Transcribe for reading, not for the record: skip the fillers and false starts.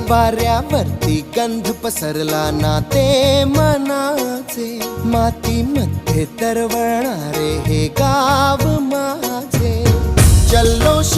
वाऱ्यावरती गंध पसरला ना ते मनाचे, मातीमध्ये तरवळणारे हे गाव माझे. जल्लोष